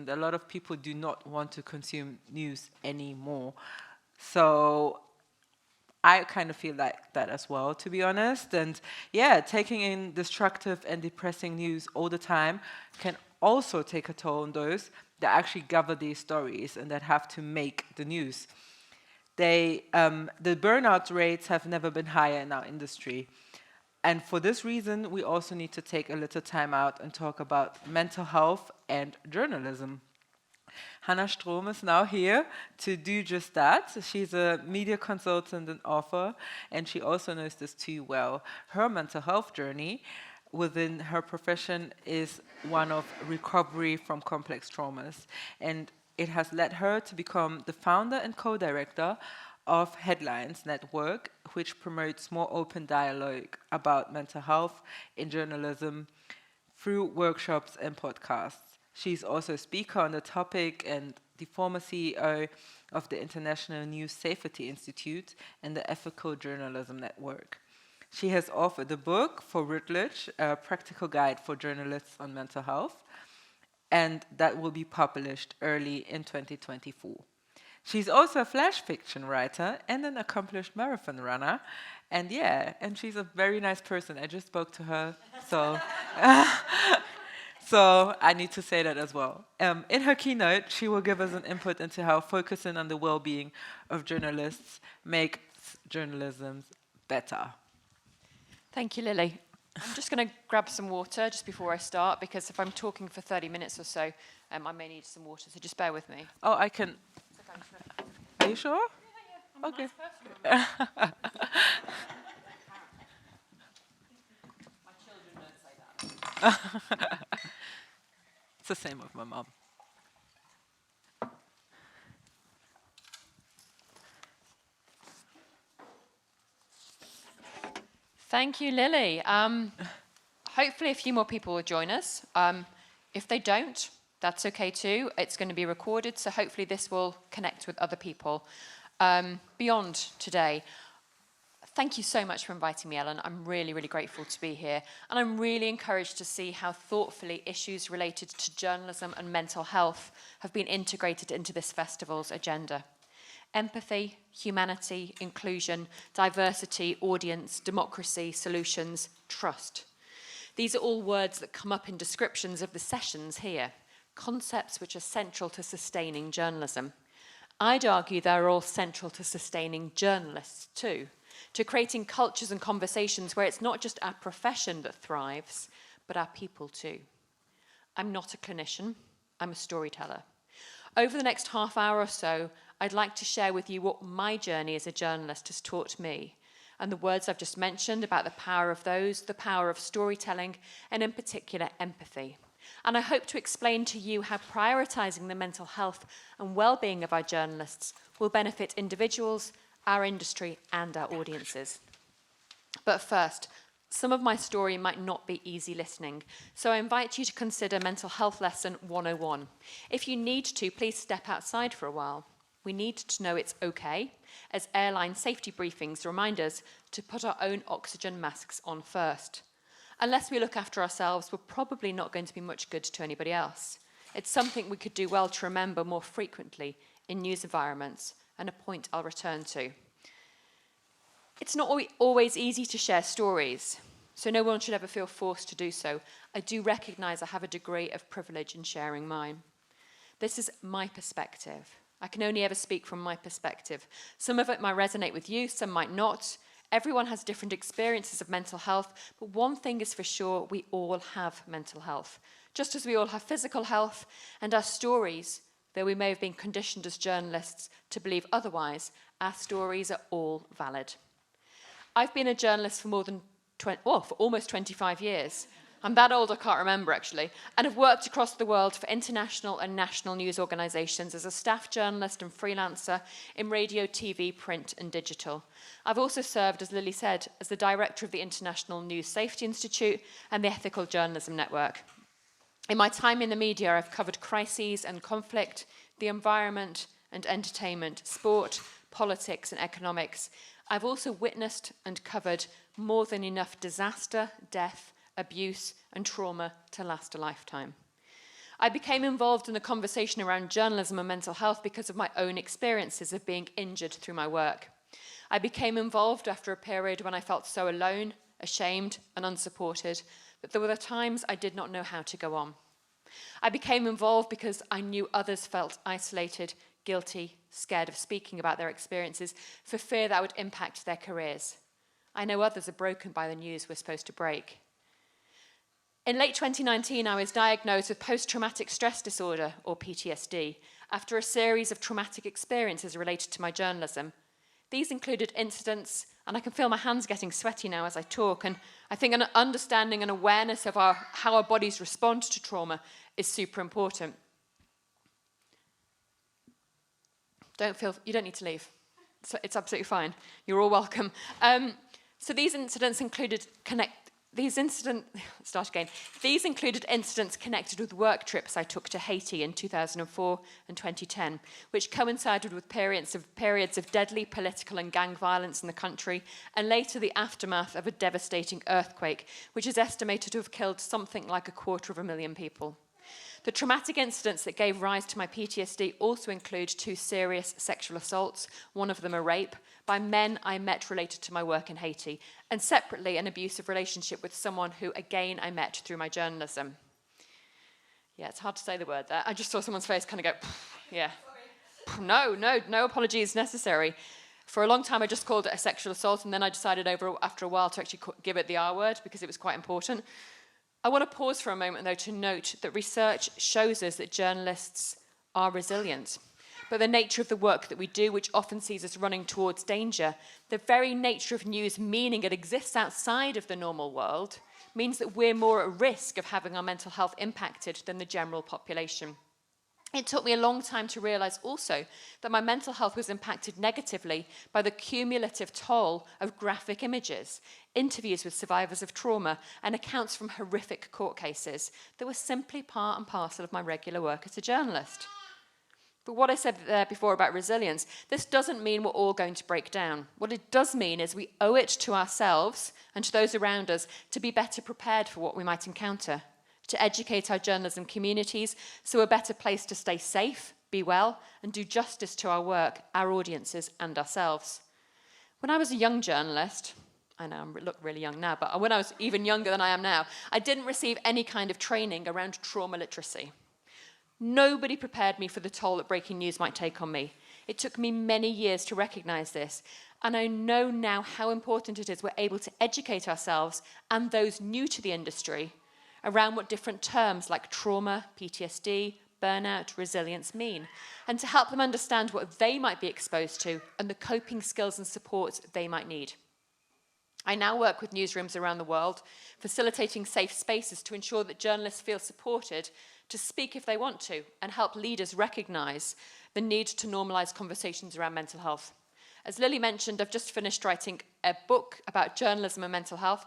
A lot of people do not want to consume news anymore. So I kind of feel like that as well, to be honest. And yeah, taking in destructive and depressing news all the time can also take a toll on those that actually gather these stories and that have to make the news. The burnout rates have never been higher in our industry. And for this reason, we also need to take a little time out and talk about mental health and journalism. Hannah Strom is now here to do just that. She's a media consultant and author, and she also knows this too well. Her mental health journey within her profession is one of recovery from complex traumas, and it has led her to become the founder and co-director of Headlines Network, which promotes more open dialogue about mental health in journalism through workshops and podcasts. She's also a speaker on the topic and the former CEO of the International News Safety Institute and the Ethical Journalism Network. She has authored a book for Routledge, a practical guide for journalists on mental health, and that will be published early in 2024. She's also a flash fiction writer and an accomplished marathon runner. And yeah, and she's a very nice person. I just spoke to her, so so I need to say that as well. In her keynote, she will give us an input into how focusing on the well-being of journalists makes journalism better. Thank you, Lily. I'm just going to grab some water just before I start, because if I'm talking for 30 minutes or so, I may need some water, so just bear with me. Oh, I can... Are you sure? Yeah. Okay. My children don't say that. It's the same with my mom. Thank you, Lily. Hopefully a few more people will join us. If they don't, that's okay too. It's going to be recorded, so hopefully this will connect with other people beyond today. Thank you so much for inviting me, Ellen. I'm really, really grateful to be here. And I'm really encouraged to see how thoughtfully issues related to journalism and mental health have been integrated into this festival's agenda. Empathy, humanity, inclusion, diversity, audience, democracy, solutions, trust. These are all words that come up in descriptions of the sessions here, concepts which are central to sustaining journalism. I'd argue they're all central to sustaining journalists too, to creating cultures and conversations where it's not just our profession that thrives, but our people too. I'm not a clinician, I'm a storyteller. Over the next half hour or so, I'd like to share with you what my journey as a journalist has taught me, and the words I've just mentioned about the power of those, the power of storytelling, and in particular, empathy. And I hope to explain to you how prioritising the mental health and well-being of our journalists will benefit individuals, our industry, and our audiences. But first, some of my story might not be easy listening, so I invite you to consider Mental Health Lesson 101. If you need to, please step outside for a while. We need to know it's okay, as airline safety briefings remind us to put our own oxygen masks on first. Unless we look after ourselves, we're probably not going to be much good to anybody else. It's something we could do well to remember more frequently in news environments, and a point I'll return to. It's not always easy to share stories, so no one should ever feel forced to do so. I do recognise I have a degree of privilege in sharing mine. This is my perspective. I can only ever speak from my perspective. Some of it might resonate with you, some might not. Everyone has different experiences of mental health, but one thing is for sure, we all have mental health. Just as we all have physical health, and our stories, though we may have been conditioned as journalists to believe otherwise, our stories are all valid. I've been a journalist for for almost 25 years. I'm that old I can't remember, actually, and have worked across the world for international and national news organisations as a staff journalist and freelancer in radio, TV, print and digital. I've also served, as Lily said, as the director of the International News Safety Institute and the Ethical Journalism Network. In my time in the media, I've covered crises and conflict, the environment and entertainment, sport, politics and economics. I've also witnessed and covered more than enough disaster, death, abuse and trauma to last a lifetime. I became involved in the conversation around journalism and mental health because of my own experiences of being injured through my work. I became involved after a period when I felt so alone, ashamed, and unsupported that there were times I did not know how to go on. I became involved because I knew others felt isolated, guilty, scared of speaking about their experiences for fear that would impact their careers. I know others are broken by the news we're supposed to break. In late 2019, I was diagnosed with post-traumatic stress disorder, or PTSD, after a series of traumatic experiences related to my journalism. These included incidents, and I can feel my hands getting sweaty now as I talk, and I think an understanding and awareness of how our bodies respond to trauma is super important. You don't need to leave. It's absolutely fine. You're all welcome. So these incidents included These included incidents connected with work trips I took to Haiti in 2004 and 2010, which coincided with periods of deadly political and gang violence in the country, and later the aftermath of a devastating earthquake, which is estimated to have killed something like 250,000 people. The traumatic incidents that gave rise to my PTSD also include 2 serious sexual assaults, one of them a rape, by men I met related to my work in Haiti, and separately an abusive relationship with someone who, again, I met through my journalism. Yeah, it's hard to say the word there. I just saw someone's face kind of go, yeah. No apologies necessary. For a long time, I just called it a sexual assault, and then I decided after a while to actually give it the R word because it was quite important. I want to pause for a moment, though, to note that research shows us that journalists are resilient. But the nature of the work that we do, which often sees us running towards danger, the very nature of news, meaning it exists outside of the normal world, means that we're more at risk of having our mental health impacted than the general population. It took me a long time to realize also that my mental health was impacted negatively by the cumulative toll of graphic images, interviews with survivors of trauma, and accounts from horrific court cases that were simply part and parcel of my regular work as a journalist. But what I said there before about resilience, this doesn't mean we're all going to break down. What it does mean is we owe it to ourselves and to those around us to be better prepared for what we might encounter, to educate our journalism communities so we're a better place to stay safe, be well, and do justice to our work, our audiences, and ourselves. When I was a young journalist, I know I look really young now, but when I was even younger than I am now, I didn't receive any kind of training around trauma literacy. Nobody prepared me for the toll that breaking news might take on me. It took me many years to recognize this, and I know now how important it is we're able to educate ourselves and those new to the industry around what different terms like trauma, PTSD, burnout, resilience mean, and to help them understand what they might be exposed to and the coping skills and supports they might need. I now work with newsrooms around the world, facilitating safe spaces to ensure that journalists feel supported to speak if they want to, and help leaders recognize the need to normalize conversations around mental health. As Lily mentioned, I've just finished writing a book about journalism and mental health.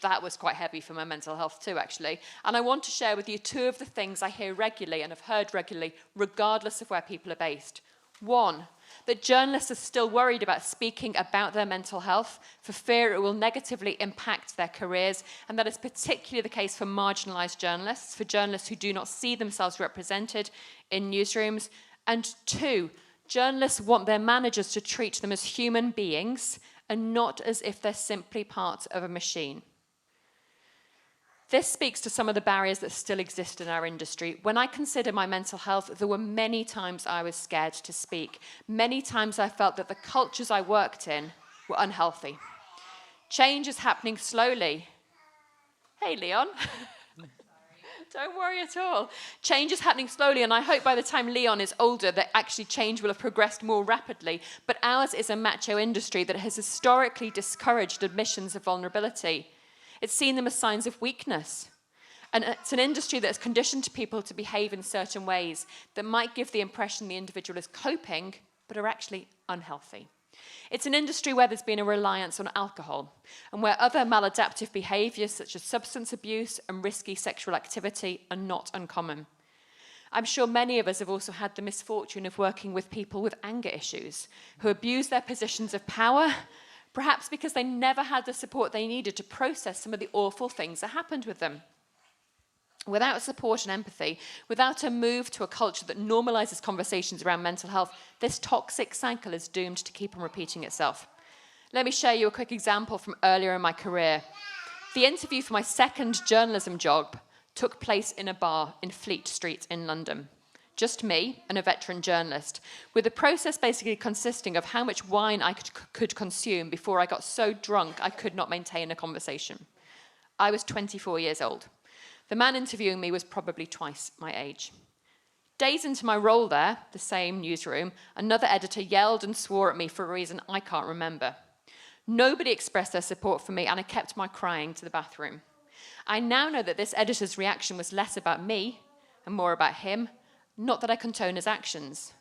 That was quite heavy for my mental health too, actually. And I want to share with you 2 of the things I hear regularly and have heard regularly, regardless of where people are based. 1, that journalists are still worried about speaking about their mental health for fear it will negatively impact their careers, and that is particularly the case for marginalized journalists, for journalists who do not see themselves represented in newsrooms. And 2, journalists want their managers to treat them as human beings and not as if they're simply part of a machine. This speaks to some of the barriers that still exist in our industry. When I consider my mental health, there were many times I was scared to speak. Many times I felt that the cultures I worked in were unhealthy. Change is happening slowly. Hey, Leon. Don't worry at all. Change is happening slowly, and I hope by the time Leon is older that actually change will have progressed more rapidly. But ours is a macho industry that has historically discouraged admissions of vulnerability. It's seen them as signs of weakness. And it's an industry that has conditioned people to behave in certain ways that might give the impression the individual is coping, but are actually unhealthy. It's an industry where there's been a reliance on alcohol, and where other maladaptive behaviors such as substance abuse and risky sexual activity are not uncommon. I'm sure many of us have also had the misfortune of working with people with anger issues who abuse their positions of power, perhaps because they never had the support they needed to process some of the awful things that happened with them. Without support and empathy, without a move to a culture that normalizes conversations around mental health, this toxic cycle is doomed to keep on repeating itself. Let me share you a quick example from earlier in my career. The interview for my second journalism job took place in a bar in Fleet Street in London. Just me and a veteran journalist, with the process basically consisting of how much wine I could consume before I got so drunk I could not maintain a conversation. I was 24 years old. The man interviewing me was probably twice my age. Days into my role there, the same newsroom, another editor yelled and swore at me for a reason I can't remember. Nobody expressed their support for me, and I kept my crying to the bathroom. I now know that this editor's reaction was less about me and more about him, not that I condone his actions.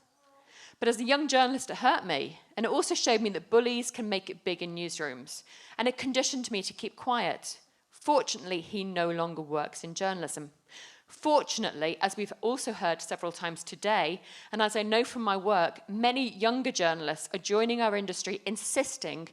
But as a young journalist, it hurt me, and it also showed me that bullies can make it big in newsrooms, and it conditioned me to keep quiet. Fortunately, he no longer works in journalism. Fortunately, as we've also heard several times today, and as I know from my work, many younger journalists are joining our industry insisting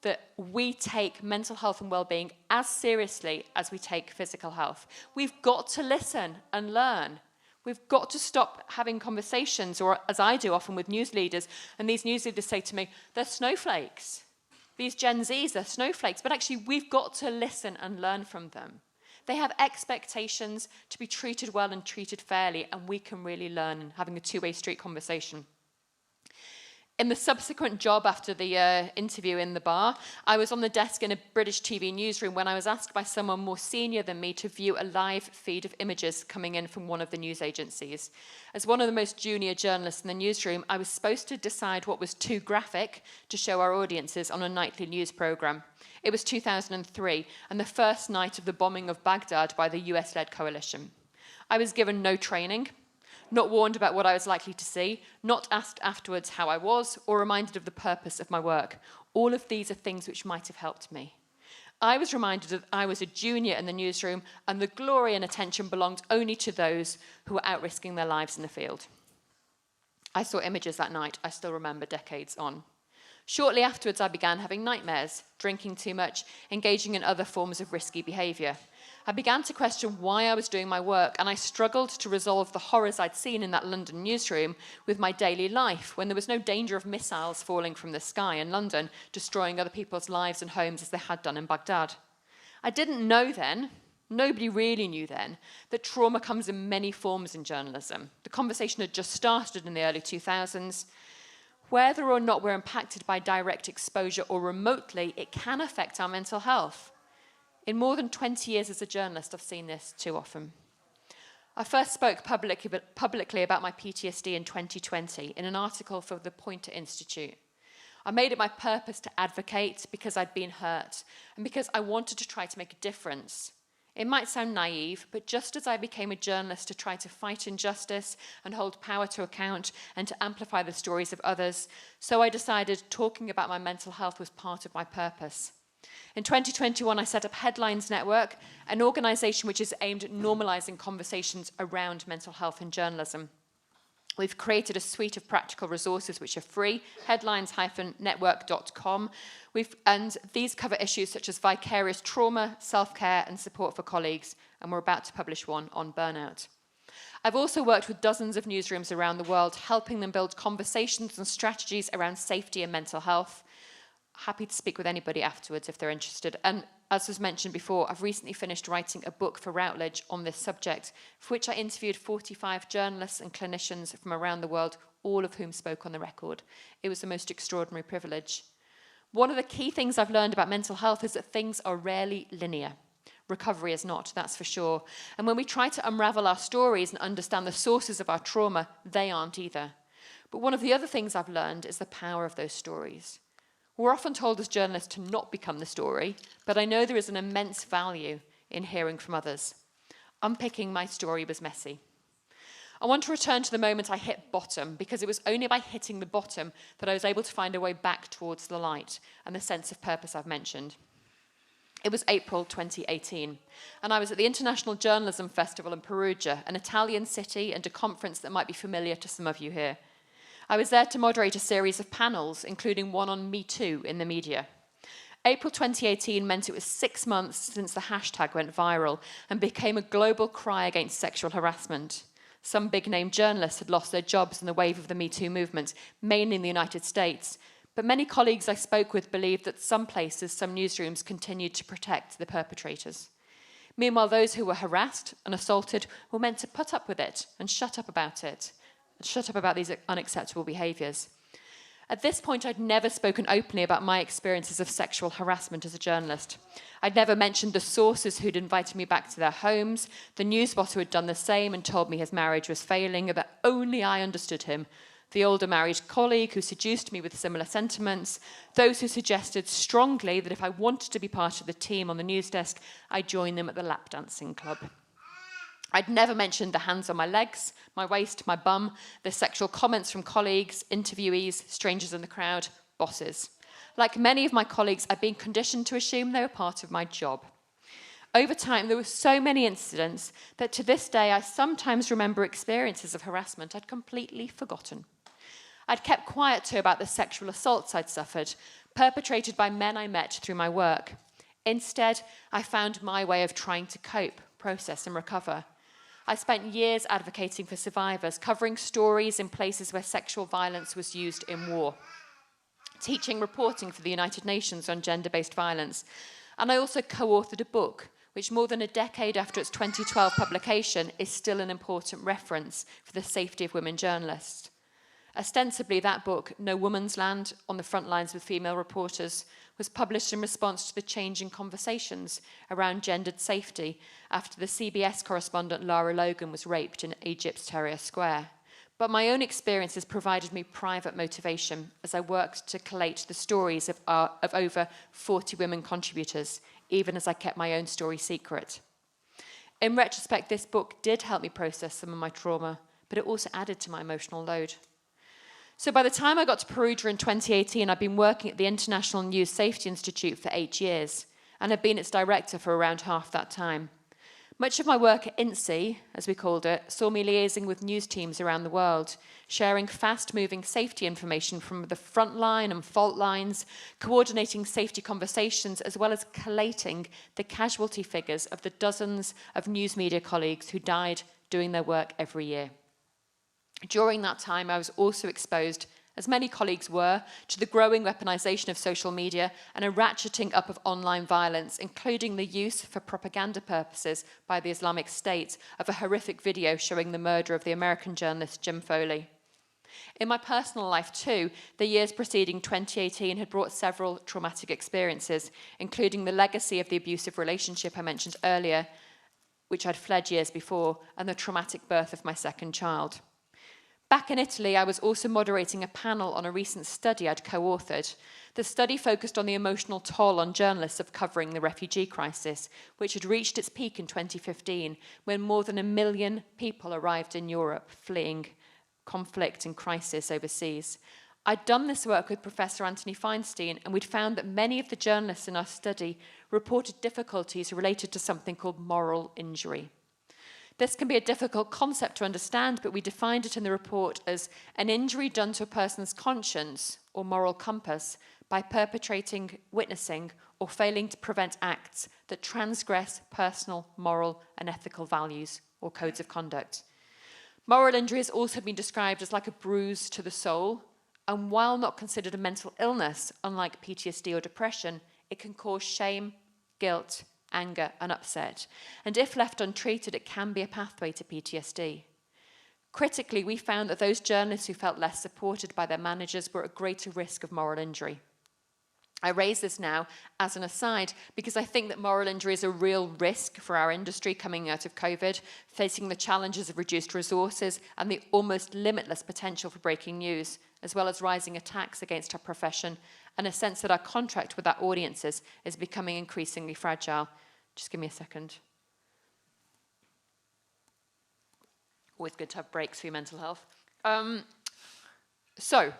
that we take mental health and well-being as seriously as we take physical health. We've got to listen and learn. We've got to stop having conversations, or as I do often with news leaders, and these news leaders say to me, they're snowflakes. These Gen Zs, they're snowflakes, but actually we've got to listen and learn from them. They have expectations to be treated well and treated fairly, and we can really learn having a two-way street conversation. In the subsequent job after the interview in the bar, I was on the desk in a British TV newsroom when I was asked by someone more senior than me to view a live feed of images coming in from one of the news agencies. As one of the most junior journalists in the newsroom, I was supposed to decide what was too graphic to show our audiences on a nightly news programme. It was 2003, and the first night of the bombing of Baghdad by the US-led coalition. I was given no training, not warned about what I was likely to see, not asked afterwards how I was, or reminded of the purpose of my work. All of these are things which might have helped me. I was reminded that I was a junior in the newsroom, and the glory and attention belonged only to those who were out risking their lives in the field. I saw images that night I still remember decades on. Shortly afterwards, I began having nightmares, drinking too much, engaging in other forms of risky behaviour. I began to question why I was doing my work, and I struggled to resolve the horrors I'd seen in that London newsroom with my daily life, when there was no danger of missiles falling from the sky in London, destroying other people's lives and homes as they had done in Baghdad. I didn't know then, nobody really knew then, that trauma comes in many forms in journalism. The conversation had just started in the early 2000s. Whether or not we're impacted by direct exposure or remotely, it can affect our mental health. In more than 20 years as a journalist, I've seen this too often. I first spoke publicly about my PTSD in 2020 in an article for the Poynter Institute. I made it my purpose to advocate because I'd been hurt and because I wanted to try to make a difference. It might sound naive, but just as I became a journalist to try to fight injustice and hold power to account and to amplify the stories of others, so I decided talking about my mental health was part of my purpose. In 2021, I set up Headlines Network, an organisation which is aimed at normalising conversations around mental health in journalism. We've created a suite of practical resources which are free, headlines-network.com. And these cover issues such as vicarious trauma, self-care, and support for colleagues, and we're about to publish one on burnout. I've also worked with dozens of newsrooms around the world, helping them build conversations and strategies around safety and mental health. Happy to speak with anybody afterwards if they're interested. And as was mentioned before, I've recently finished writing a book for Routledge on this subject, for which I interviewed 45 journalists and clinicians from around the world, all of whom spoke on the record. It was the most extraordinary privilege. One of the key things I've learned about mental health is that things are rarely linear. Recovery is not, that's for sure. And when we try to unravel our stories and understand the sources of our trauma, they aren't either. But one of the other things I've learned is the power of those stories. We're often told as journalists to not become the story, but I know there is an immense value in hearing from others. Unpicking my story was messy. I want to return to the moment I hit bottom, because it was only by hitting the bottom that I was able to find a way back towards the light and the sense of purpose I've mentioned. It was April 2018, and I was at the International Journalism Festival in Perugia, an Italian city and a conference that might be familiar to some of you here. I was there to moderate a series of panels, including one on Me Too in the media. April 2018 meant it was 6 months since the hashtag went viral and became a global cry against sexual harassment. Some big-name journalists had lost their jobs in the wave of the Me Too movement, mainly in the United States. But many colleagues I spoke with believed that some places, some newsrooms, continued to protect the perpetrators. Meanwhile, those who were harassed and assaulted were meant to put up with it and shut up about it, shut up about these unacceptable behaviours. At this point, I'd never spoken openly about my experiences of sexual harassment as a journalist. I'd never mentioned the sources who'd invited me back to their homes, the newsboss who had done the same and told me his marriage was failing, and that only I understood him, the older married colleague who seduced me with similar sentiments, those who suggested strongly that if I wanted to be part of the team on the news desk, I'd join them at the lap dancing club. I'd never mentioned the hands on my legs, my waist, my bum, the sexual comments from colleagues, interviewees, strangers in the crowd, bosses. Like many of my colleagues, I'd been conditioned to assume they were part of my job. Over time, there were so many incidents that to this day, I sometimes remember experiences of harassment I'd completely forgotten. I'd kept quiet too about the sexual assaults I'd suffered, perpetrated by men I met through my work. Instead, I found my way of trying to cope, process, and recover. I spent years advocating for survivors, covering stories in places where sexual violence was used in war, teaching reporting for the United Nations on gender-based violence, and I also co-authored a book, which more than a decade after its 2012 publication is still an important reference for the safety of women journalists. Ostensibly, that book, No Woman's Land, On the Front Lines with Female Reporters, was published in response to the changing conversations around gendered safety after the CBS correspondent Lara Logan was raped in Egypt's Tahrir Square. But my own experiences provided me private motivation as I worked to collate the stories of over 40 women contributors, even as I kept my own story secret. In retrospect, this book did help me process some of my trauma, but it also added to my emotional load. So by the time I got to Perugia in 2018, I'd been working at the International News Safety Institute for 8 years, and had been its director for around half that time. Much of my work at INSEE, as we called it, saw me liaising with news teams around the world, sharing fast-moving safety information from the front line and fault lines, coordinating safety conversations, as well as collating the casualty figures of the dozens of news media colleagues who died doing their work every year. During that time, I was also exposed, as many colleagues were, to the growing weaponization of social media and a ratcheting up of online violence, including the use for propaganda purposes by the Islamic State of a horrific video showing the murder of the American journalist Jim Foley. In my personal life too, the years preceding 2018 had brought several traumatic experiences, including the legacy of the abusive relationship I mentioned earlier, which I'd fled years before, and the traumatic birth of my second child. Back in Italy, I was also moderating a panel on a recent study I'd co-authored. The study focused on the emotional toll on journalists of covering the refugee crisis, which had reached its peak in 2015, when more than 1 million people arrived in Europe fleeing conflict and crisis overseas. I'd done this work with Professor Anthony Feinstein, and we'd found that many of the journalists in our study reported difficulties related to something called moral injury. This can be a difficult concept to understand, but we defined it in the report as an injury done to a person's conscience or moral compass by perpetrating, witnessing, or failing to prevent acts that transgress personal, moral, and ethical values or codes of conduct. Moral injury has also been described as like a bruise to the soul, and while not considered a mental illness, unlike PTSD or depression, it can cause shame, guilt, anger, and upset. And if left untreated, it can be a pathway to PTSD. Critically, we found that those journalists who felt less supported by their managers were at greater risk of moral injury. I raise this now as an aside because I think that moral injury is a real risk for our industry coming out of COVID, facing the challenges of reduced resources and the almost limitless potential for breaking news, as well as rising attacks against our profession, and a sense that our contract with our audiences is becoming increasingly fragile. Just give me a second. Always good to have breaks for your mental health. So,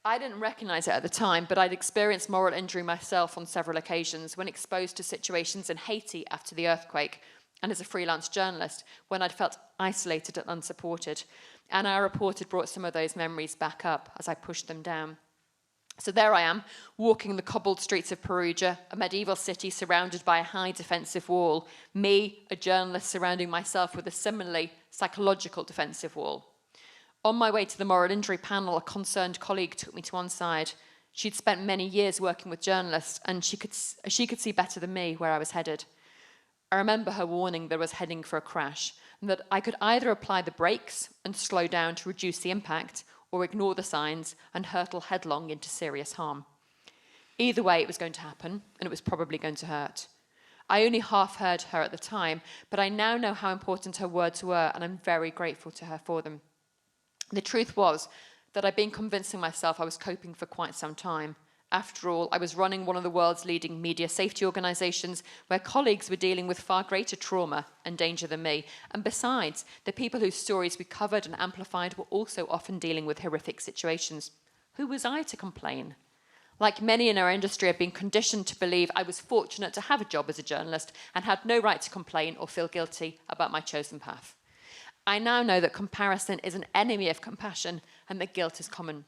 I didn't recognize it at the time, but I'd experienced moral injury myself on several occasions when exposed to situations in Haiti after the earthquake, and as a freelance journalist, when I'd felt isolated and unsupported. And our report had brought some of those memories back up as I pushed them down. So there I am, walking the cobbled streets of Perugia, a medieval city surrounded by a high defensive wall. Me, a journalist, surrounding myself with a similarly psychological defensive wall. On my way to the moral injury panel, a concerned colleague took me to one side. She'd spent many years working with journalists, and she could see better than me where I was headed. I remember her warning that I was heading for a crash, and that I could either apply the brakes and slow down to reduce the impact, or ignore the signs and hurtle headlong into serious harm. Either way, it was going to happen, and it was probably going to hurt. I only half heard her at the time, but I now know how important her words were, and I'm very grateful to her for them. The truth was that I'd been convincing myself I was coping for quite some time. After all, I was running one of the world's leading media safety organisations where colleagues were dealing with far greater trauma and danger than me. And besides, the people whose stories we covered and amplified were also often dealing with horrific situations. Who was I to complain? Like many in our industry, I've been conditioned to believe I was fortunate to have a job as a journalist and had no right to complain or feel guilty about my chosen path. I now know that comparison is an enemy of compassion and that guilt is common.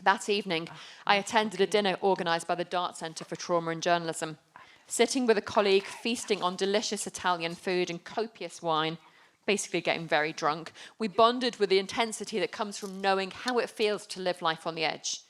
That evening, I attended a dinner organised by the Dart Centre for Trauma and Journalism. Sitting with a colleague, feasting on delicious Italian food and copious wine, basically getting very drunk, we bonded with the intensity that comes from knowing how it feels to live life on the edge.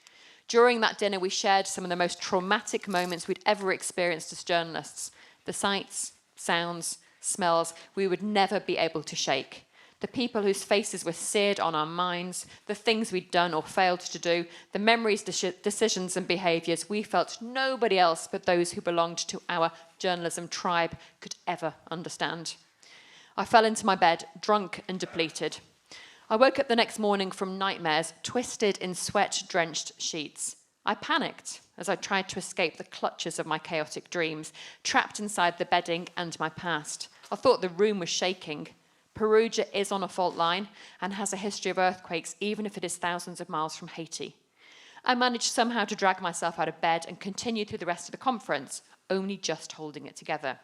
During that dinner, we shared some of the most traumatic moments we'd ever experienced as journalists. The sights, sounds, smells we would never be able to shake. The people whose faces were seared on our minds, the things we'd done or failed to do, the memories, decisions and behaviours we felt nobody else but those who belonged to our journalism tribe could ever understand. I fell into my bed, drunk and depleted. I woke up the next morning from nightmares, twisted in sweat-drenched sheets. I panicked as I tried to escape the clutches of my chaotic dreams, trapped inside the bedding and my past. I thought the room was shaking. Perugia is on a fault line and has a history of earthquakes, even if it is thousands of miles from Haiti. I managed somehow to drag myself out of bed and continue through the rest of the conference, only just holding it together.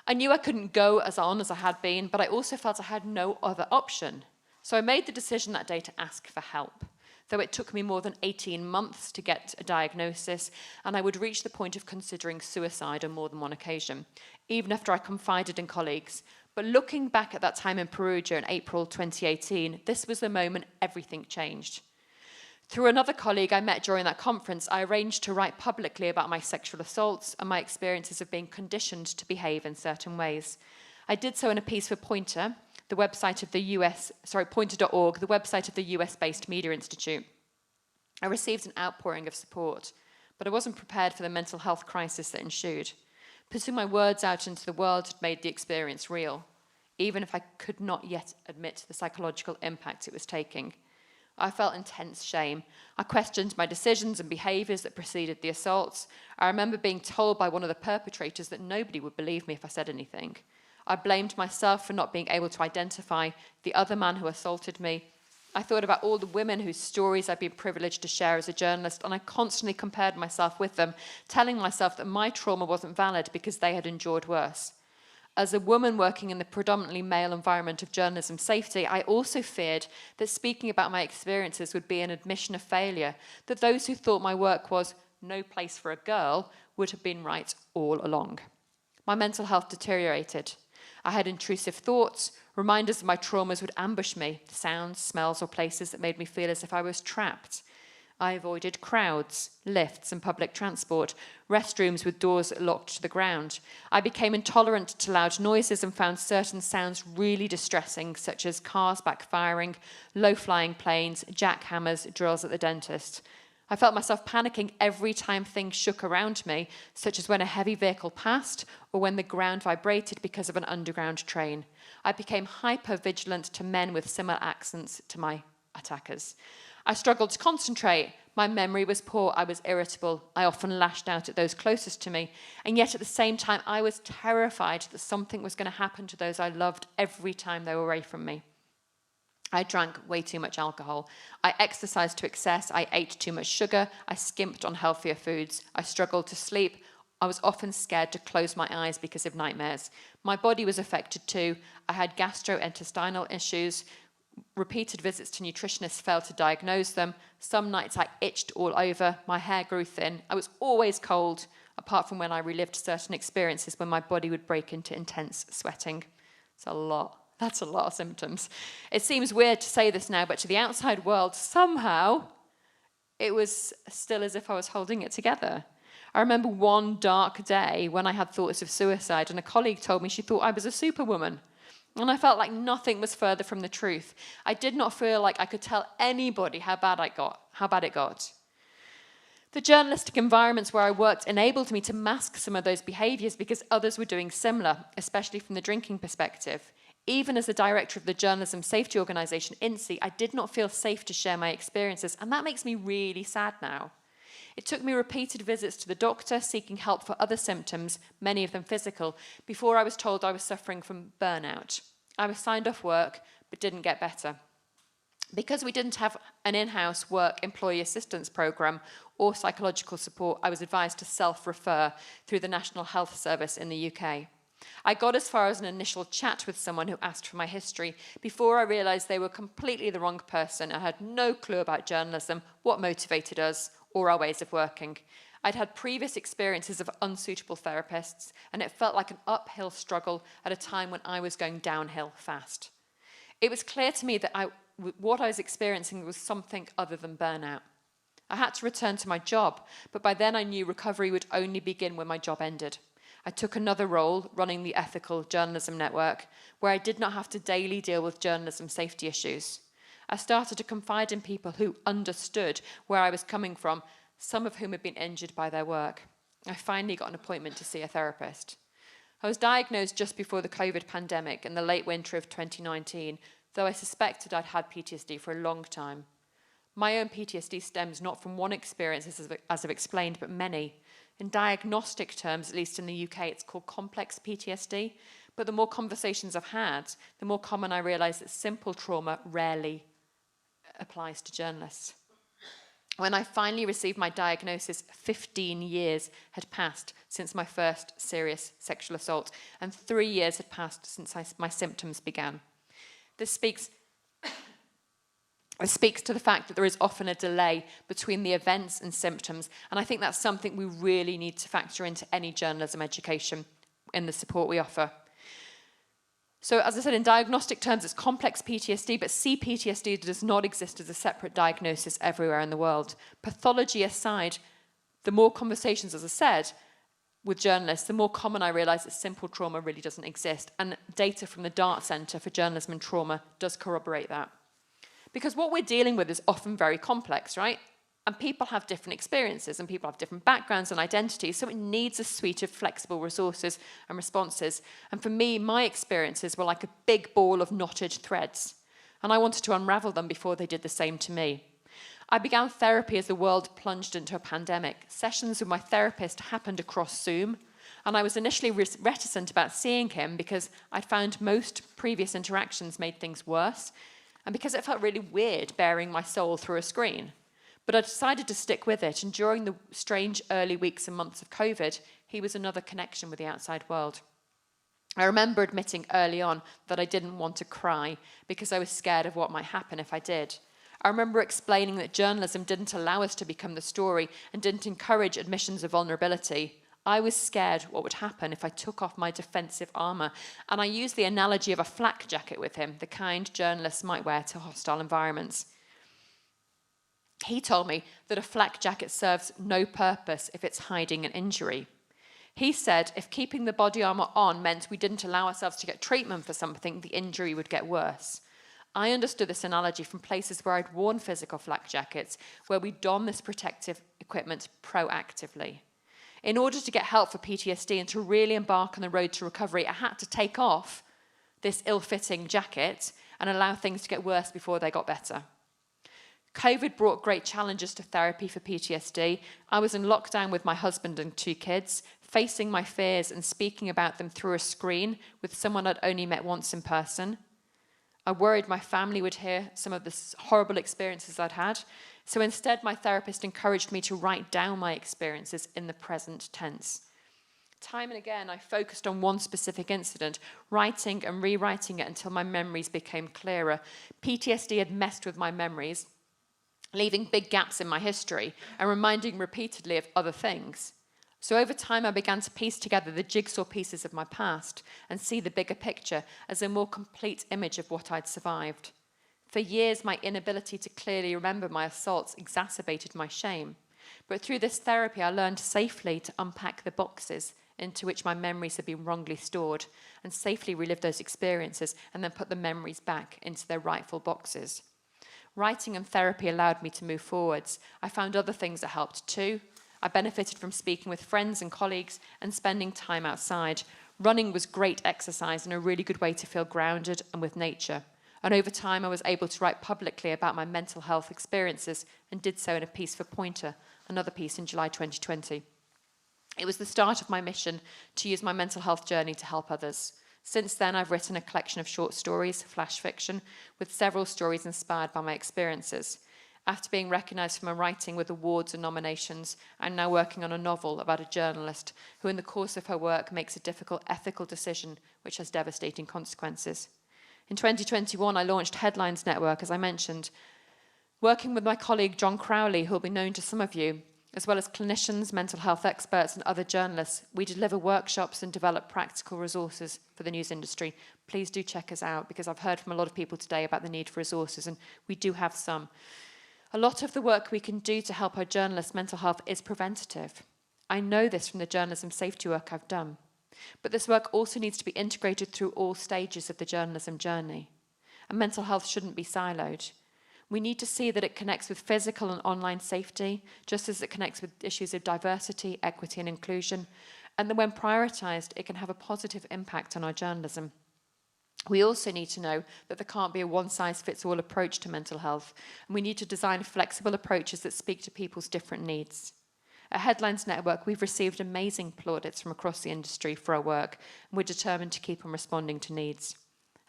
I knew I couldn't go as on as I had been, but I also felt I had no other option. So I made the decision that day to ask for help, though it took me more than 18 months to get a diagnosis, and I would reach the point of considering suicide on more than one occasion, even after I confided in colleagues. But looking back at that time in Perugia in April 2018, this was the moment everything changed. Through another colleague I met during that conference, I arranged to write publicly about my sexual assaults and my experiences of being conditioned to behave in certain ways. I did so in a piece for Pointer, the website of the Pointer.org, the website of the US-based Media Institute. I received an outpouring of support, but I wasn't prepared for the mental health crisis that ensued. Putting my words out into the world had made the experience real, even if I could not yet admit the psychological impact it was taking. I felt intense shame. I questioned my decisions and behaviours that preceded the assaults. I remember being told by one of the perpetrators that nobody would believe me if I said anything. I blamed myself for not being able to identify the other man who assaulted me. I thought about all the women whose stories I'd been privileged to share as a journalist, and I constantly compared myself with them, telling myself that my trauma wasn't valid because they had endured worse. As a woman working in the predominantly male environment of journalism safety, I also feared that speaking about my experiences would be an admission of failure, that those who thought my work was no place for a girl would have been right all along. My mental health deteriorated. I had intrusive thoughts. Reminders of my traumas would ambush me, sounds, smells, or places that made me feel as if I was trapped. I avoided crowds, lifts, and public transport, restrooms with doors locked to the ground. I became intolerant to loud noises and found certain sounds really distressing, such as cars backfiring, low-flying planes, jackhammers, drills at the dentist. I felt myself panicking every time things shook around me, such as when a heavy vehicle passed or when the ground vibrated because of an underground train. I became hyper-vigilant to men with similar accents to my attackers. I struggled to concentrate. My memory was poor. I was irritable. I often lashed out at those closest to me. And yet at the same time, I was terrified that something was going to happen to those I loved every time they were away from me. I drank way too much alcohol. I exercised to excess. I ate too much sugar. I skimped on healthier foods. I struggled to sleep. I was often scared to close my eyes because of nightmares. My body was affected too. I had gastrointestinal issues, Repeated visits to nutritionists failed to diagnose them. Some nights I itched all over, my hair grew thin, I was always cold, apart from when I relived certain experiences when my body would break into intense sweating. It's a lot. That's a lot of symptoms. It seems weird to say this now, but to the outside world, somehow, it was still as if I was holding it together. I remember one dark day when I had thoughts of suicide, and a colleague told me she thought I was a superwoman. And I felt like nothing was further from the truth. I did not feel like I could tell anybody how bad it got. The journalistic environments where I worked enabled me to mask some of those behaviours because others were doing similar, especially from the drinking perspective. Even as the director of the journalism safety organisation, INSEE, I did not feel safe to share my experiences, and that makes me really sad now. It took me repeated visits to the doctor, seeking help for other symptoms, many of them physical, before I was told I was suffering from burnout. I was signed off work, but didn't get better. Because we didn't have an in-house work employee assistance programme or psychological support, I was advised to self-refer through the National Health Service in the UK. I got as far as an initial chat with someone who asked for my history before I realised they were completely the wrong person and had no clue about journalism, what motivated us, or our ways of working. I'd had previous experiences of unsuitable therapists, and it felt like an uphill struggle at a time when I was going downhill fast. It was clear to me that what I was experiencing was something other than burnout. I had to return to my job, but by then I knew recovery would only begin when my job ended. I took another role running the Ethical Journalism Network, where I did not have to daily deal with journalism safety issues. I started to confide in people who understood where I was coming from, some of whom had been injured by their work. I finally got an appointment to see a therapist. I was diagnosed just before the COVID pandemic in the late winter of 2019, though I suspected I'd had PTSD for a long time. My own PTSD stems not from one experience, as I've explained, but many. In diagnostic terms, at least in the UK, it's called complex PTSD. But the more conversations I've had, the more common I realise that simple trauma rarely applies to journalists. When I finally received my diagnosis, 15 years had passed since my first serious sexual assault, and 3 years had passed since my symptoms began. This speaks to the fact that there is often a delay between the events and symptoms, and I think that's something we really need to factor into any journalism education in the support we offer. So, as I said, in diagnostic terms, it's complex PTSD, but CPTSD does not exist as a separate diagnosis everywhere in the world. Pathology aside, the more conversations, as I said, with journalists, the more common I realise that simple trauma really doesn't exist, and data from the DART Centre for Journalism and Trauma does corroborate that. Because what we're dealing with is often very complex, right? And people have different experiences and people have different backgrounds and identities, so it needs a suite of flexible resources and responses. And for me, my experiences were like a big ball of knotted threads, and I wanted to unravel them before they did the same to me. I began therapy as the world plunged into a pandemic. Sessions with my therapist happened across Zoom, and I was initially reticent about seeing him because I'd found most previous interactions made things worse, and because it felt really weird bearing my soul through a screen. But I decided to stick with it, and during the strange early weeks and months of COVID, he was another connection with the outside world. I remember admitting early on that I didn't want to cry because I was scared of what might happen if I did. I remember explaining that journalism didn't allow us to become the story and didn't encourage admissions of vulnerability. I was scared what would happen if I took off my defensive armour, and I used the analogy of a flak jacket with him, the kind journalists might wear to hostile environments. He told me that a flak jacket serves no purpose if it's hiding an injury. He said if keeping the body armour on meant we didn't allow ourselves to get treatment for something, the injury would get worse. I understood this analogy from places where I'd worn physical flak jackets, where we don this protective equipment proactively. In order to get help for PTSD and to really embark on the road to recovery, I had to take off this ill-fitting jacket and allow things to get worse before they got better. COVID brought great challenges to therapy for PTSD. I was in lockdown with my husband and 2 kids, facing my fears and speaking about them through a screen with someone I'd only met once in person. I worried my family would hear some of the horrible experiences I'd had. So instead, my therapist encouraged me to write down my experiences in the present tense. Time and again, I focused on one specific incident, writing and rewriting it until my memories became clearer. PTSD had messed with my memories, leaving big gaps in my history and reminding repeatedly of other things. So over time, I began to piece together the jigsaw pieces of my past and see the bigger picture as a more complete image of what I'd survived. For years, my inability to clearly remember my assaults exacerbated my shame. But through this therapy, I learned safely to unpack the boxes into which my memories had been wrongly stored and safely relive those experiences and then put the memories back into their rightful boxes. Writing and therapy allowed me to move forwards. I found other things that helped too. I benefited from speaking with friends and colleagues and spending time outside. Running was great exercise and a really good way to feel grounded and with nature. And over time, I was able to write publicly about my mental health experiences and did so in a piece for Pointer, another piece in July 2020. It was the start of my mission to use my mental health journey to help others. Since then, I've written a collection of short stories, flash fiction, with several stories inspired by my experiences. After being recognised for my writing with awards and nominations, I'm now working on a novel about a journalist who in the course of her work makes a difficult ethical decision which has devastating consequences. In 2021, I launched Headlines Network, as I mentioned, working with my colleague John Crowley, who will be known to some of you, as well as clinicians, mental health experts and other journalists. We deliver workshops and develop practical resources for the news industry. Please do check us out, because I've heard from a lot of people today about the need for resources, and we do have some. A lot of the work we can do to help our journalists' mental health is preventative. I know this from the journalism safety work I've done. But this work also needs to be integrated through all stages of the journalism journey. And mental health shouldn't be siloed. We need to see that it connects with physical and online safety, just as it connects with issues of diversity, equity and inclusion, and that when prioritised, it can have a positive impact on our journalism. We also need to know that there can't be a one-size-fits-all approach to mental health, and we need to design flexible approaches that speak to people's different needs. At Headlines Network, we've received amazing plaudits from across the industry for our work, and we're determined to keep on responding to needs.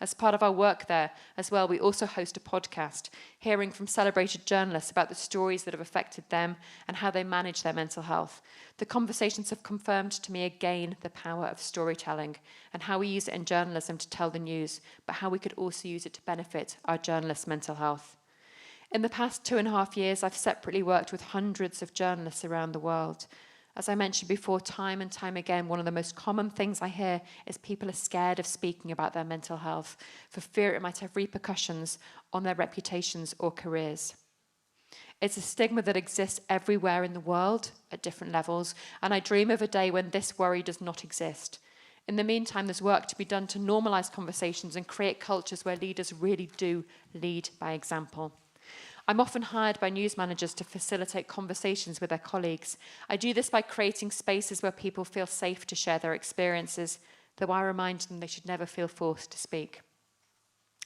As part of our work there as well, we also host a podcast, hearing from celebrated journalists about the stories that have affected them and how they manage their mental health. The conversations have confirmed to me again the power of storytelling and how we use it in journalism to tell the news, but how we could also use it to benefit our journalists' mental health. In the past 2.5 years, I've separately worked with hundreds of journalists around the world. As I mentioned before, time and time again, one of the most common things I hear is people are scared of speaking about their mental health for fear it might have repercussions on their reputations or careers. It's a stigma that exists everywhere in the world at different levels, and I dream of a day when this worry does not exist. In the meantime, there's work to be done to normalise conversations and create cultures where leaders really do lead by example. I'm often hired by news managers to facilitate conversations with their colleagues. I do this by creating spaces where people feel safe to share their experiences, though I remind them they should never feel forced to speak.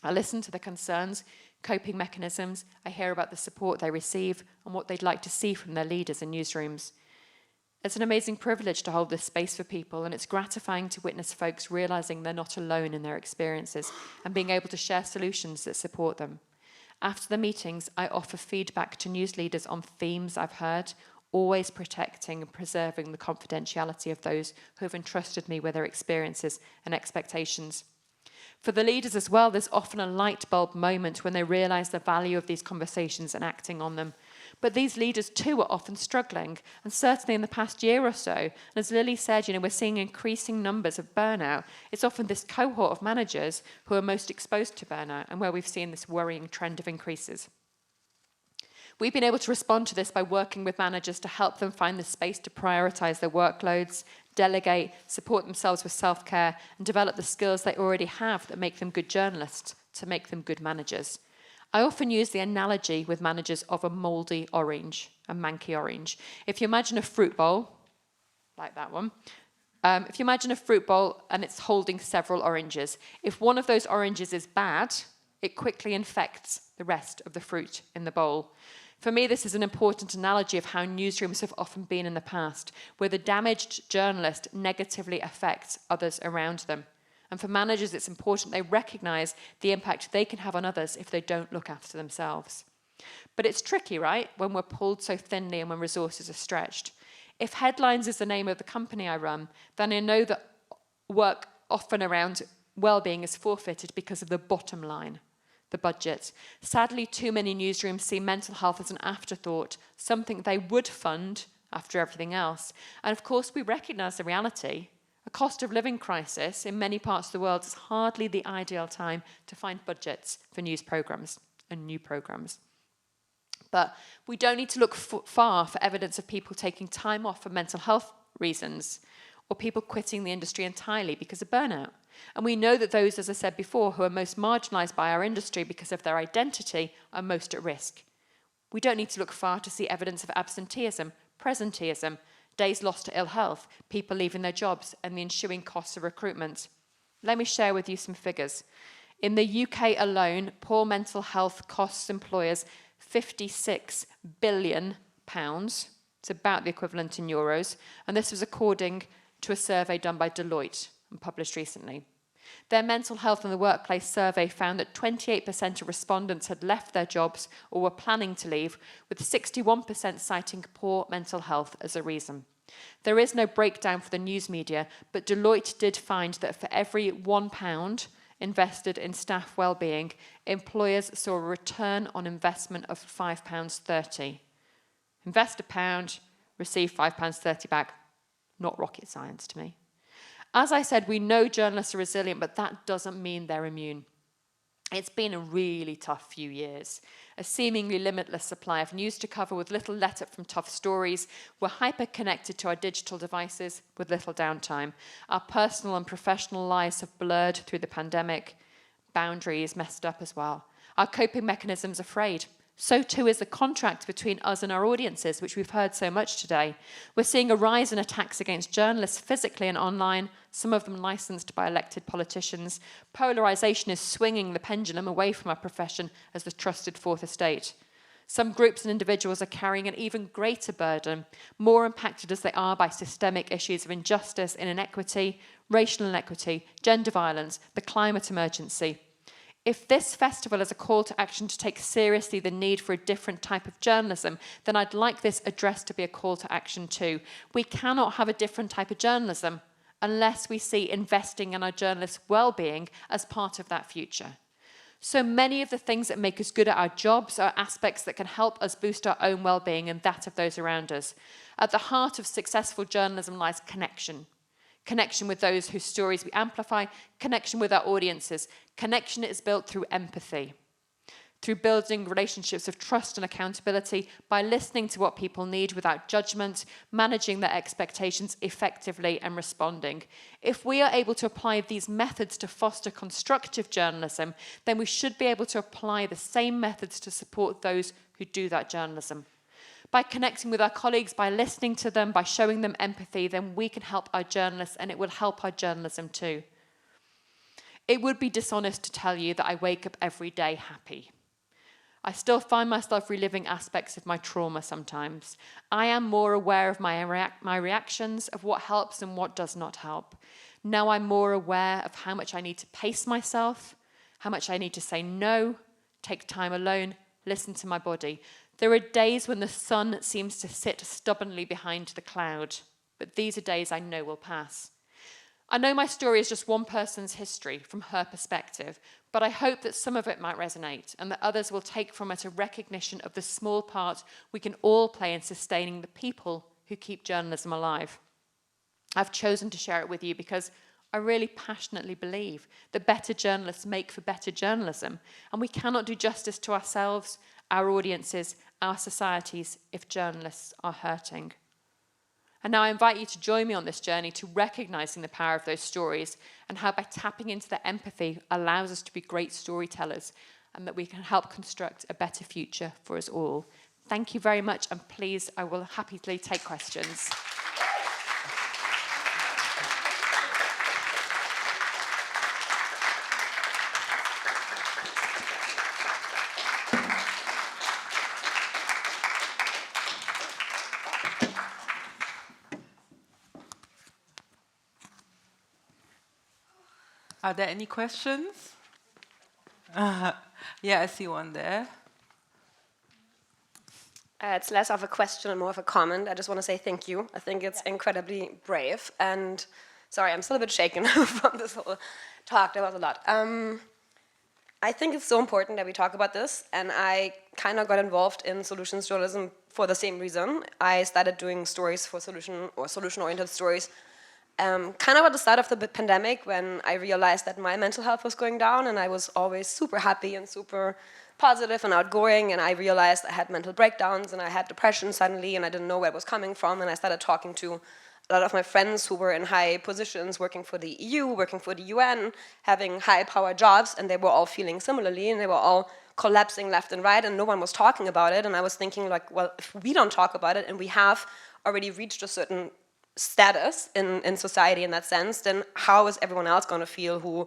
I listen to the concerns, coping mechanisms, I hear about the support they receive and what they'd like to see from their leaders in newsrooms. It's an amazing privilege to hold this space for people, and it's gratifying to witness folks realising they're not alone in their experiences and being able to share solutions that support them. After the meetings, I offer feedback to news leaders on themes I've heard, always protecting and preserving the confidentiality of those who have entrusted me with their experiences and expectations. For the leaders as well, there's often a light bulb moment when they realise the value of these conversations and acting on them. But these leaders too are often struggling, and certainly in the past year or so, and as Lily said, we're seeing increasing numbers of burnout. It's often this cohort of managers who are most exposed to burnout and where we've seen this worrying trend of increases. We've been able to respond to this by working with managers to help them find the space to prioritise their workloads, delegate, support themselves with self-care, and develop the skills they already have that make them good journalists to make them good managers. I often use the analogy with managers of a mouldy orange, a manky orange. If you imagine a fruit bowl, like that one, if you imagine a fruit bowl and it's holding several oranges, if one of those oranges is bad, it quickly infects the rest of the fruit in the bowl. For me, this is an important analogy of how newsrooms have often been in the past, where the damaged journalist negatively affects others around them. And for managers, it's important they recognise the impact they can have on others if they don't look after themselves. But it's tricky, right, when we're pulled so thinly and when resources are stretched. If headlines is the name of the company I run, then I know that work often around well-being is forfeited because of the bottom line, the budget. Sadly, too many newsrooms see mental health as an afterthought, something they would fund after everything else. And of course, we recognise the reality. A cost of living crisis in many parts of the world is hardly the ideal time to find budgets for news programmes and new programmes. But we don't need to look far for evidence of people taking time off for mental health reasons or people quitting the industry entirely because of burnout. And we know that those, as I said before, who are most marginalised by our industry because of their identity are most at risk. We don't need to look far to see evidence of absenteeism, presenteeism, days lost to ill health, people leaving their jobs, and the ensuing costs of recruitment. Let me share with you some figures. In the UK alone, poor mental health costs employers £56 billion. It's about the equivalent in euros. And this was according to a survey done by Deloitte and published recently. Their mental health in the workplace survey found that 28% of respondents had left their jobs or were planning to leave, with 61% citing poor mental health as a reason. There is no breakdown for the news media, but Deloitte did find that for every £1 invested in staff well-being, employers saw a return on investment of £5.30. Invest £1, receive £5.30 back. Not rocket science to me. As I said, we know journalists are resilient, but that doesn't mean they're immune. It's been a really tough few years. A seemingly limitless supply of news to cover with little let-up from tough stories. We're hyper-connected to our digital devices with little downtime. Our personal and professional lives have blurred through the pandemic. Boundaries messed up as well. Our coping mechanisms are frayed. So too is the contract between us and our audiences, which we've heard so much today. We're seeing a rise in attacks against journalists physically and online, some of them licensed by elected politicians. Polarisation is swinging the pendulum away from our profession as the trusted fourth estate. Some groups and individuals are carrying an even greater burden, more impacted as they are by systemic issues of injustice and inequity, racial inequity, gender violence, the climate emergency. If this festival is a call to action to take seriously the need for a different type of journalism, then I'd like this address to be a call to action too. We cannot have a different type of journalism unless we see investing in our journalists' well-being as part of that future. So many of the things that make us good at our jobs are aspects that can help us boost our own well-being and that of those around us. At the heart of successful journalism lies connection. Connection with those whose stories we amplify, connection with our audiences. Connection is built through empathy, through building relationships of trust and accountability, by listening to what people need without judgment, managing their expectations effectively and responding. If we are able to apply these methods to foster constructive journalism, then we should be able to apply the same methods to support those who do that journalism. By connecting with our colleagues, by listening to them, by showing them empathy, then we can help our journalists and it will help our journalism too. It would be dishonest to tell you that I wake up every day happy. I still find myself reliving aspects of my trauma sometimes. I am more aware of my reactions, of what helps and what does not help. Now I'm more aware of how much I need to pace myself, how much I need to say no, take time alone, listen to my body. There are days when the sun seems to sit stubbornly behind the cloud, but these are days I know will pass. I know my story is just one person's history from her perspective, but I hope that some of it might resonate and that others will take from it a recognition of the small part we can all play in sustaining the people who keep journalism alive. I've chosen to share it with you because I really passionately believe that better journalists make for better journalism, and we cannot do justice to ourselves, our audiences, our societies if journalists are hurting. And now I invite you to join me on this journey to recognising the power of those stories and how by tapping into their empathy allows us to be great storytellers and that we can help construct a better future for us all. Thank you very much, and please, I will happily take questions. Are there any questions? Yeah, I see one there. It's less of a question and more of a comment. I just want to say thank you. I think it's incredibly brave. And sorry, I'm still a bit shaken from this whole talk. There was a lot. I think it's so important that we talk about this. And I kind of got involved in solutions journalism for the same reason. I started doing stories for solution-oriented stories kind of at the start of the pandemic, when I realized that my mental health was going down, and I was always super happy and super positive and outgoing, and I realized I had mental breakdowns and I had depression suddenly, and I didn't know where it was coming from, and I started talking to a lot of my friends who were in high positions, working for the EU, working for the UN, having high-power jobs, and they were all feeling similarly, and they were all collapsing left and right, and no one was talking about it. And I was thinking, like, well, if we don't talk about it, and we have already reached a certain status in society in that sense, then how is everyone else going to feel who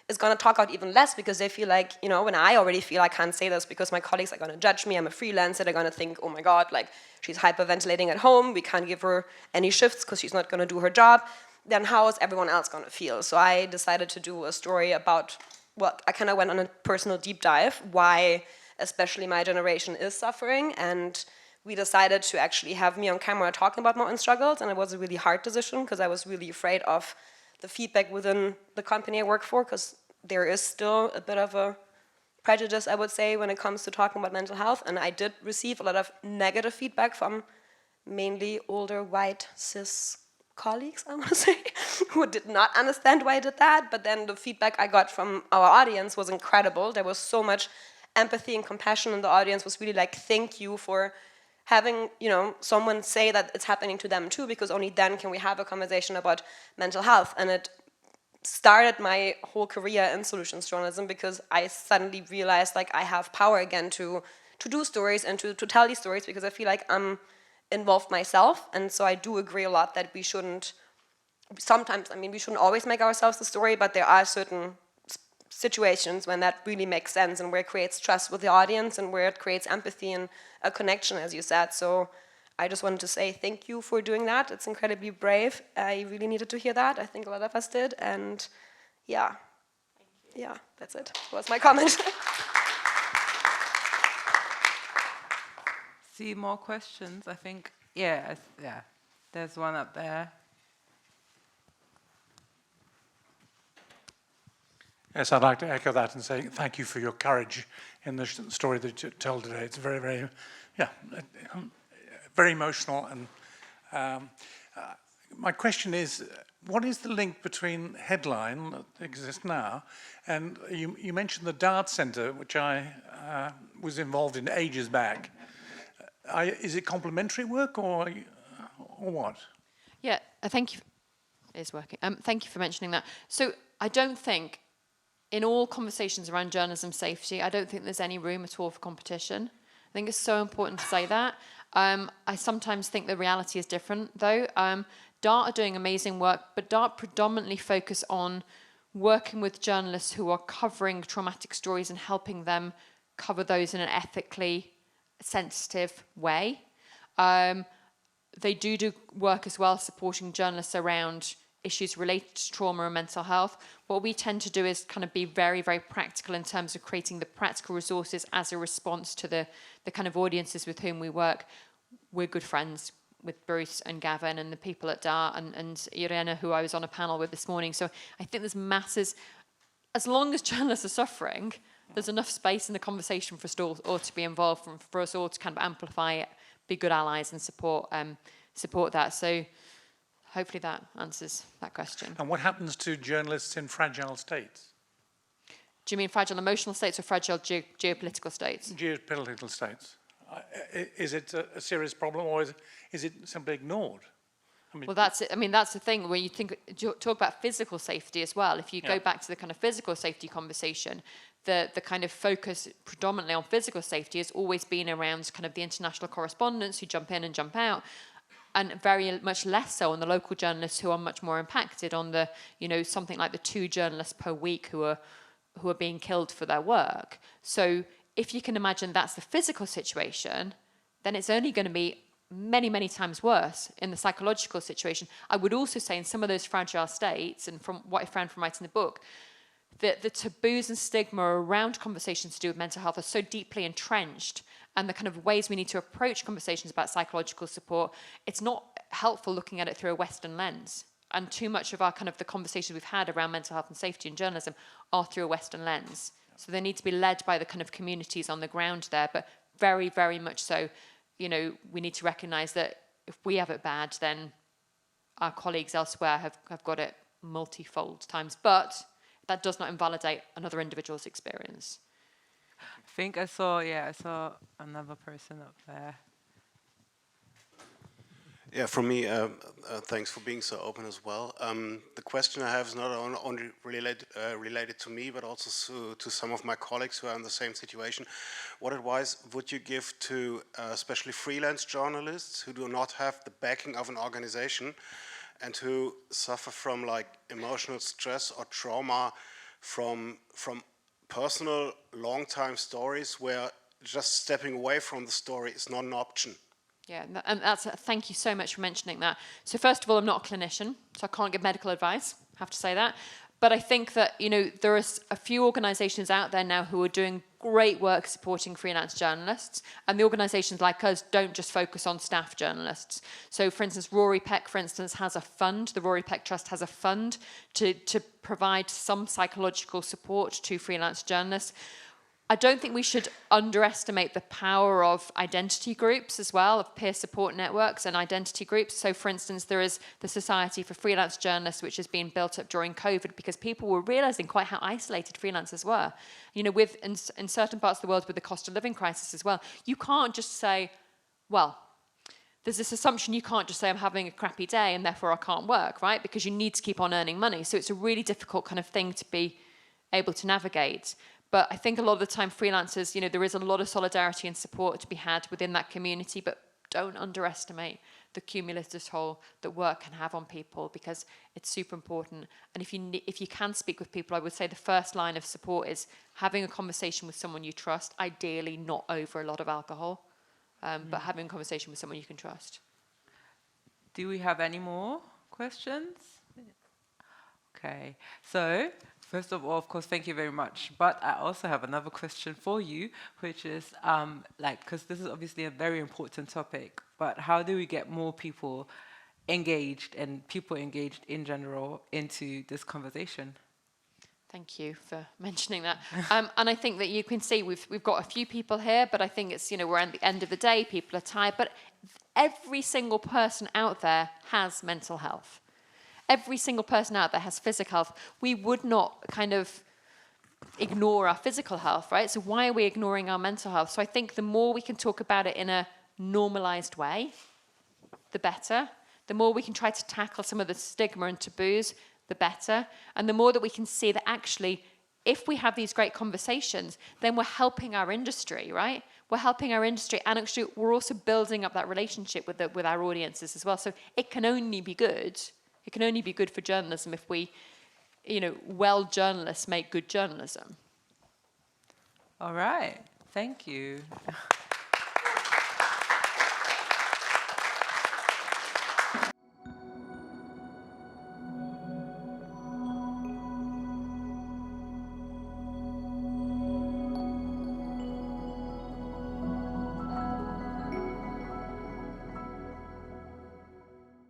is going to talk out even less, because they feel like, you know, when I already feel I can't say this because my colleagues are going to judge me, I'm a freelancer, they're going to think, oh my God, like, she's hyperventilating at home, we can't give her any shifts because she's not going to do her job, then how is everyone else going to feel? So I decided to do a story about, well, I kind of went on a personal deep dive, why especially my generation is suffering, and we decided to actually have me on camera talking about my own struggles, and it was a really hard decision because I was really afraid of the feedback within the company I work for, because there is still a bit of a prejudice, I would say, when it comes to talking about mental health. And I did receive a lot of negative feedback from mainly older white cis colleagues, I want to say, who did not understand why I did that. But then the feedback I got from our audience was incredible. There was so much empathy and compassion in the audience. Was really like, thank you for having, you know, someone say that it's happening to them too, because only then can we have a conversation about mental health. And it started my whole career in solutions journalism, because I suddenly realized, like, I have power again to do stories and to tell these stories, because I feel like I'm involved myself. And so I do agree a lot that we shouldn't, sometimes, I mean, we shouldn't always make ourselves the story, but there are certain situations when that really makes sense, and where it creates trust with the audience, and where it creates empathy and a connection, as you said. So I just wanted to say thank you for doing that. It's incredibly brave. I really needed to hear that. I think a lot of us did. And yeah, yeah, that's it. That was my comment. See more questions? I think, yeah, there's one up there. Yes, I'd like to echo that and say thank you for your courage in the story that you tell today. It's very, very, very emotional. And my question is, what is the link between Headline that exists now, and you mentioned the Dart Centre, which I was involved in ages back. Is it complementary work or what? Yeah, thank you. It is working. Thank you for mentioning that. So I don't think, in all conversations around journalism safety, I don't think there's any room at all for competition. I think it's so important to say that. I sometimes think the reality is different, though. DART are doing amazing work, but DART predominantly focus on working with journalists who are covering traumatic stories and helping them cover those in an ethically sensitive way. They do work as well supporting journalists around issues related to trauma and mental health. What we tend to do is kind of be very, very practical in terms of creating the practical resources as a response to the kind of audiences with whom we work. We're good friends with Bruce and Gavin and the people at DART and Irena, who I was on a panel with this morning. So I think there's masses, as long as journalists are suffering, there's enough space in the conversation for us all to be involved, for us all to kind of amplify it, be good allies and support that. So hopefully that answers that question. And what happens to journalists in fragile states? Do you mean fragile emotional states or fragile geopolitical states? Geopolitical states. Is it a serious problem, or is it simply ignored? I mean, Well, that's it. I mean, that's the thing. When you talk about physical safety as well, if you go back to the kind of physical safety conversation, the kind of focus predominantly on physical safety has always been around kind of the international correspondents who jump in and jump out, and very much less so on the local journalists who are much more impacted on the, you know, something like the 2 journalists per week who are being killed for their work. So if you can imagine that's the physical situation, then it's only going to be many, many times worse in the psychological situation. I would also say in some of those fragile states, and from what I found from writing the book, that the taboos and stigma around conversations to do with mental health are so deeply entrenched, and the kind of ways we need to approach conversations about psychological support, it's not helpful looking at it through a Western lens. And too much of our kind of the conversations we've had around mental health and safety in journalism are through a Western lens. So they need to be led by the kind of communities on the ground there, but very, very much so, you know, we need to recognize that if we have it bad, then our colleagues elsewhere have got it multifold times. But that does not invalidate another individual's experience. I think I saw another person up there. Yeah, from me, thanks for being so open as well. The question I have is not only related to me, but also to some of my colleagues who are in the same situation. What advice would you give to especially freelance journalists who do not have the backing of an organization and who suffer from like emotional stress or trauma from personal long-time stories where just stepping away from the story is not an option? Yeah, and thank you so much for mentioning that. So first of all, I'm not a clinician, so I can't give medical advice, I have to say that. But I think that, you know, there are a few organisations out there now who are doing great work supporting freelance journalists, and the organisations like us don't just focus on staff journalists. So for instance, Rory Peck, for instance, has a fund, the Rory Peck Trust has a fund to provide some psychological support to freelance journalists. I don't think we should underestimate the power of identity groups as well, of peer support networks and identity groups. So for instance, there is the Society for Freelance Journalists, which has been built up during COVID because people were realizing quite how isolated freelancers were. You know, in certain parts of the world with the cost of living crisis as well, you can't just say, well, there's this assumption you can't just say I'm having a crappy day and therefore I can't work, right? Because you need to keep on earning money. So it's a really difficult kind of thing to be able to navigate. But I think a lot of the time freelancers, you know, there is a lot of solidarity and support to be had within that community, but don't underestimate the cumulative toll that work can have on people because it's super important. And if you can speak with people, I would say the first line of support is having a conversation with someone you trust, ideally not over a lot of alcohol, but having a conversation with someone you can trust. Do we have any more questions? Okay, so first of all, of course, thank you very much. But I also have another question for you, which is, because this is obviously a very important topic, but how do we get more people engaged and people engaged in general into this conversation? Thank you for mentioning that. And I think that you can see we've got a few people here, but I think it's, you know, we're at the end of the day, people are tired, but every single person out there has mental health. Every single person out there has physical health. We would not kind of ignore our physical health, right? So why are we ignoring our mental health? So I think the more we can talk about it in a normalized way, the better. The more we can try to tackle some of the stigma and taboos, the better. And the more that we can see that actually, if we have these great conversations, then we're helping our industry, right? We're helping our industry, and actually we're also building up that relationship with our audiences as well. So it can only be good. It can only be good for journalism if we, you know, well journalists make good journalism. All right, thank you.